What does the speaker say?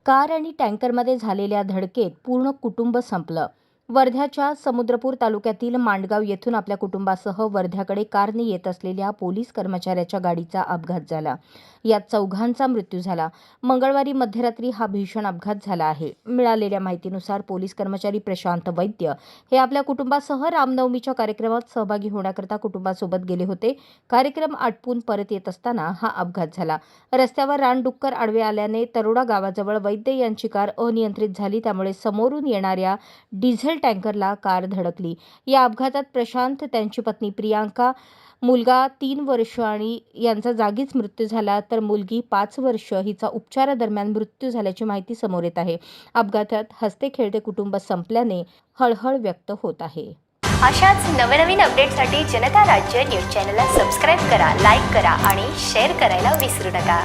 Car आणि टँकरमध्ये झालेल्या धडकेत पूर्ण कुटुंब संपलं. वर्ध्याच्या समुद्रपूर तालुक्यातील मांडगाव येथून आपल्या कुटुंबासह वर्ध्याकडे कारने येत असलेल्या पोलीस कर्मचाऱ्याच्या गाडीचा अपघात झाला. यात चौघांचा मृत्यू झाला. मंगळवारी मध्यरात्री हा भीषण अपघात झाला आहे. मिळालेल्या माहितीनुसार पोलीस कर्मचारी प्रशांत वैद्य हे आपल्या कुटुंबासह रामनवमीच्या कार्यक्रमात सहभागी होण्याकरता कुटुंबासोबत गेले होते. कार्यक्रम आटपून परत येत असताना हा अपघात झाला. रस्त्यावर रानडुक्कर आडवे आल्याने तरोडा गावाजवळ वैद्य यांची कार अनियंत्रित झाली. त्यामुळे समोरून येणाऱ्या डिझेल टँकरला कार धडकली. या अपघातात प्रशांत, त्यांची पत्नी प्रियांका, मुलगा 3 वर्ष आणि यांचा जागीच मृत्यू झाला, तर मुलगी 5 वर्ष हिचा उपचारादरम्यान मृत्यू झाल्याची माहिती समोर येत आहे. अपघातात हसते खेळते कुटुंब संपल्याने हळहळ व्यक्त होत आहे. अशाच नवनवीन अपडेटसाठी जनता राज्य न्यूज चॅनलला सबस्क्राईब करा, लाईक करा आणि शेअर करायला विसरू नका.